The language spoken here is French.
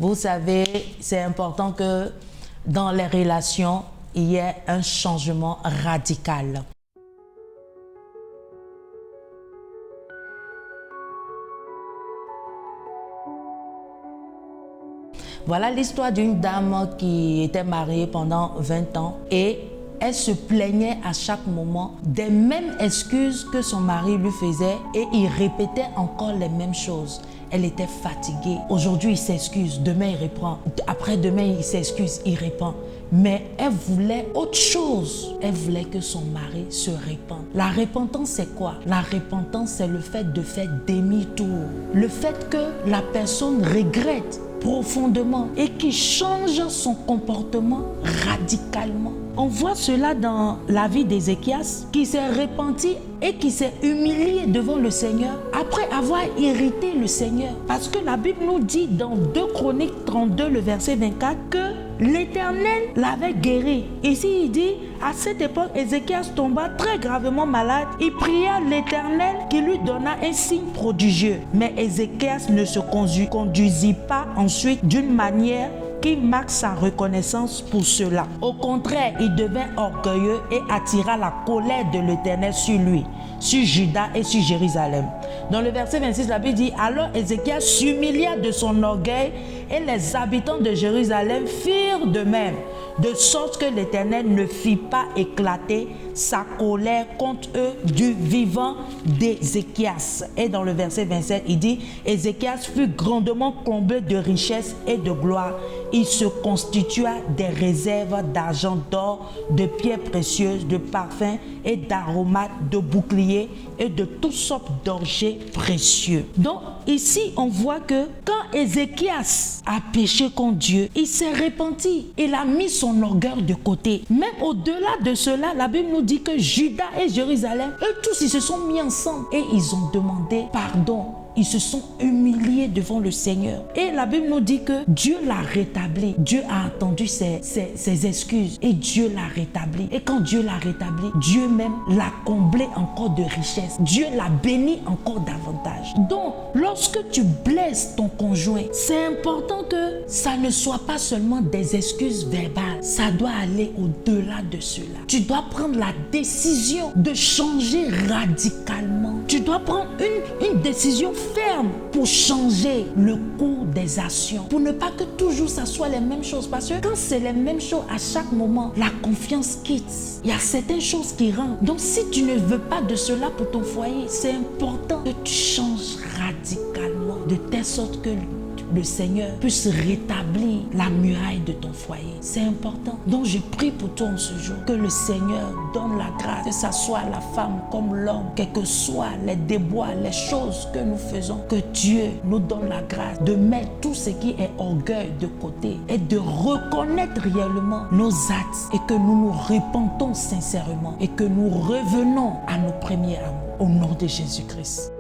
Vous savez, c'est important que dans les relations, il y ait un changement radical. Voilà l'histoire d'une dame qui était mariée pendant 20 ans et elle se plaignait à chaque moment des mêmes excuses que son mari lui faisait et il répétait encore les mêmes choses. Elle était fatiguée. Aujourd'hui, il s'excuse. Demain, il reprend. Après-demain, il s'excuse. Il reprend. Mais elle voulait autre chose. Elle voulait que son mari se repente. La repentance, c'est quoi? La repentance, c'est le fait de faire demi-tour. Le fait que la personne regrette profondément et qui change son comportement radicalement. On voit cela dans la vie d'Ézéchias qui s'est repenti et qui s'est humilié devant le Seigneur après avoir irrité le Seigneur. Parce que la Bible nous dit dans 2 Chroniques 32, le verset 24, que l'Éternel l'avait guéri. Ici, il dit, à cette époque, Ézéchias tomba très gravement malade. Il pria l'Éternel qui lui donna un signe prodigieux. Mais Ézéchias ne se conduisit pas ensuite d'une manière qui marque sa reconnaissance pour cela. Au contraire, il devint orgueilleux et attira la colère de l'Éternel sur lui, sur Juda et sur Jérusalem. Dans le verset 26, la Bible dit, alors Ézéchias s'humilia de son orgueil et les habitants de Jérusalem firent de même, de sorte que l'Éternel ne fit pas éclater sa colère contre eux du vivant d'Ézéchias. Et dans le verset 27, il dit, Ézéchias fut grandement comblé de richesses et de gloire. Il se constitua des réserves d'argent, d'or, de pierres précieuses, de parfums et d'aromates, de boucliers et de toutes sortes d'objets précieux. Donc ici, on voit que quand Ézéchias a péché contre Dieu, il s'est repenti. Il a mis son orgueil de côté. Même au-delà de cela, la Bible nous dit que Juda et Jérusalem, eux tous, ils se sont mis ensemble et ils ont demandé pardon. Ils se sont humiliés devant le Seigneur. Et la Bible nous dit que Dieu l'a rétabli. Dieu a entendu ses excuses et Dieu l'a rétabli. Et quand Dieu l'a rétabli, Dieu même l'a comblé encore de richesses. Dieu l'a béni encore davantage. Donc, lorsque tu blesses ton conjoint, c'est important que ça ne soit pas seulement des excuses verbales. Ça doit aller au-delà de cela. Tu dois prendre la décision de changer radicalement. Tu dois prendre une décision ferme pour changer le cours des actions, pour ne pas que toujours ça soit les mêmes choses, parce que quand c'est les mêmes choses à chaque moment, la confiance quitte. Il y a certaines choses qui rentrent. Donc si tu ne veux pas de cela pour ton foyer, c'est important que tu changes radicalement de telle sorte que le Seigneur puisse rétablir la muraille de ton foyer. C'est important. Donc je prie pour toi en ce jour que le Seigneur donne la grâce, que ça soit la femme comme l'homme, quels que soient les déboires, les choses que nous faisons, que Dieu nous donne la grâce de mettre tout ce qui est orgueil de côté et de reconnaître réellement nos actes et que nous nous repentons sincèrement et que nous revenons à nos premiers amours au nom de Jésus-Christ.